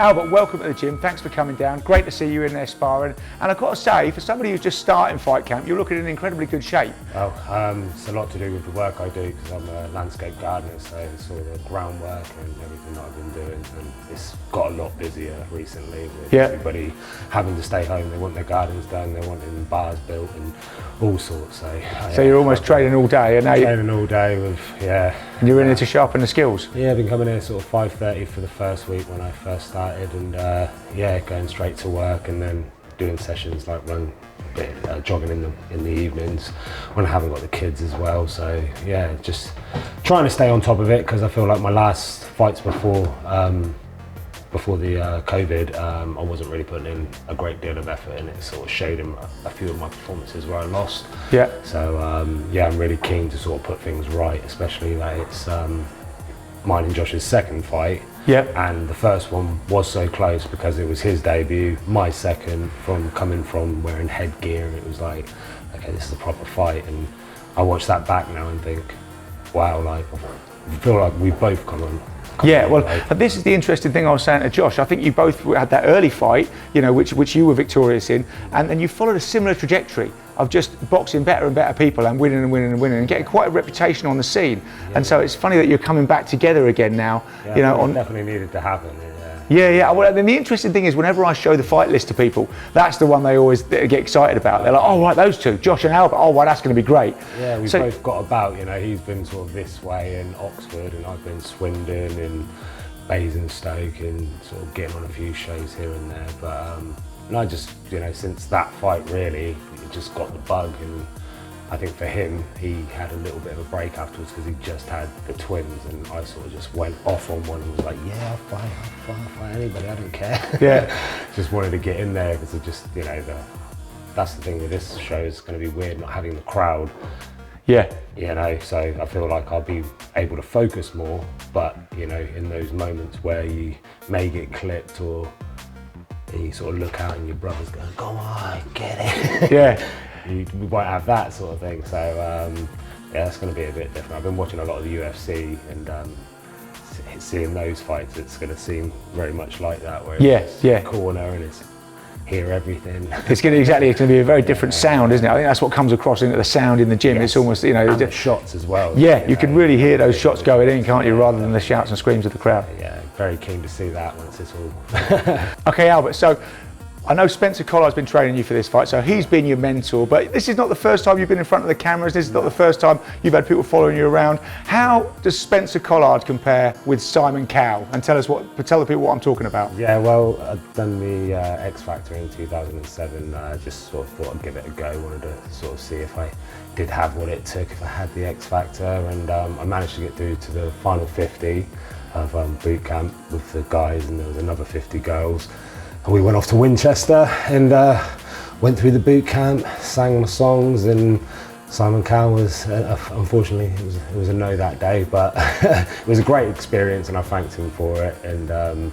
Albert, welcome to the gym. Thanks for coming down. Great to see you in there sparring. And I've got to say, for somebody who's just starting fight camp, you're looking in incredibly good shape. Well, it's a lot to do with the work I do because I'm a landscape gardener, so it's all the groundwork and everything that I've been doing. And it's got a lot busier recently with everybody having to stay home. They want their gardens done, they're wanting bars built and all sorts. So you're almost training all day, and now training all day with And you're in here to sharpen the skills. Yeah, I've been coming here sort of 5:30 for the first week when I first started, and going straight to work and then doing sessions like jogging in the evenings when I haven't got the kids as well. So yeah, just trying to stay on top of it because I feel like my last fights before the COVID, I wasn't really putting in a great deal of effort, and it sort of showed in a few of my performances where I lost. Yeah. So I'm really keen to sort of put things right, especially that it's mine and Josh's second fight. Yeah. And the first one was so close because it was his debut, my second, from coming from wearing headgear, and it was like, okay, this is a proper fight. And I watch that back now and think, wow, like I feel like we've both come on. Yeah, well, this is the interesting thing I was saying to Josh. I think you both had that early fight, you know, which you were victorious in, and then you followed a similar trajectory of just boxing better and better people and winning and winning and winning and getting quite a reputation on the scene. Yeah. And so it's funny that you're coming back together again now. Yeah, you know, definitely needed to happen. Yeah. Well, then the interesting thing is, whenever I show the fight list to people, that's the one they always get excited about. They're like, oh, right, those two, Josh and Albert. Oh, right, that's going to be great. Yeah, we've both got about, you know, he's been sort of this way in Oxford, and I've been Swindon and Basingstoke and sort of getting on a few shows here and there. But and I just, you know, since that fight really, it just got the bug. And I think for him, he had a little bit of a break afterwards because he just had the twins, and I sort of just went off on one and was like, yeah, I'll fight anybody, I don't care. Yeah. Just wanted to get in there because it just, you know, that's the thing with this show, is going to be weird not having the crowd. Yeah. You know, so I feel like I'll be able to focus more, but, you know, in those moments where you may get clipped or you sort of look out and your brother's going, go on, get it. Yeah. We might have that sort of thing. So yeah, that's going to be a bit different. I've been watching a lot of the UFC, and seeing those fights, it's going to seem very much like that, where it's a corner and it's hear everything. It's going to be a very different sound, isn't it? I think that's what comes across into the sound in the gym. Yes. It's almost, you know, and the shots as well. Yeah, you can really hear those shots going in, can't you, rather than the shouts and screams of the crowd. Yeah, very keen to see that once it's all. Okay, Albert, so I know Spencer Collard's been training you for this fight, so he's been your mentor, but this is not the first time you've been in front of the cameras, this is not the first time you've had people following you around. How does Spencer Collard compare with Simon Cowell? And tell the people what I'm talking about. Yeah, well, I've done the X Factor in 2007, just sort of thought I'd give it a go, wanted to sort of see if I did have what it took, if I had the X Factor, and I managed to get through to the final 50 of boot camp with the guys, and there was another 50 girls. And we went off to Winchester and went through the boot camp, sang my songs, and Simon Cowell was, unfortunately, it was a no that day, but it was a great experience and I thanked him for it. And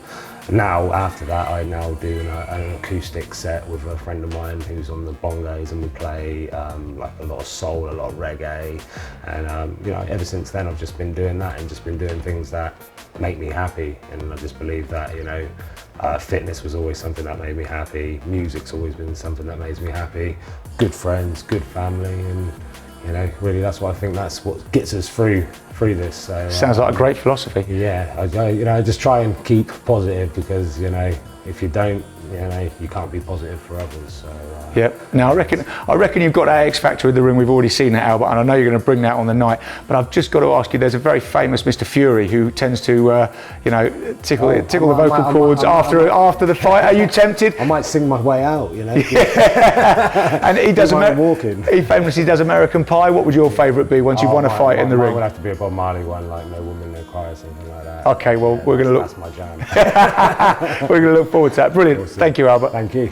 now, after that, I now do an acoustic set with a friend of mine who's on the bongos, and we play like a lot of soul, a lot of reggae. And you know, ever since then, I've just been doing that and just been doing things that make me happy. And I just believe that, you know, fitness was always something that made me happy. Music's always been something that makes me happy. Good friends, good family, and you know, really, that's what I think. That's what gets us through this. So sounds like a great philosophy. Yeah, I just try and keep positive, because you know, if you don't, you know, you can't be positive for others. So Yep. Now I reckon you've got that X Factor in the ring. We've already seen that, Albert, and I know you're going to bring that on the night. But I've just got to ask you. There's a very famous Mr. Fury who tends to, you know, tickle the vocal cords after the fight. Are you tempted? I might sing my way out, you know. Yeah. And he does He famously does American Pie. What would your favourite be once you've won a fight in the ring? It would have to be a Bob Marley one, like No Woman No Cry or something like that. Okay, well, we're going to look. That's my jam. We're going to look forward to that. Brilliant. Thank you, Albert. Thank you.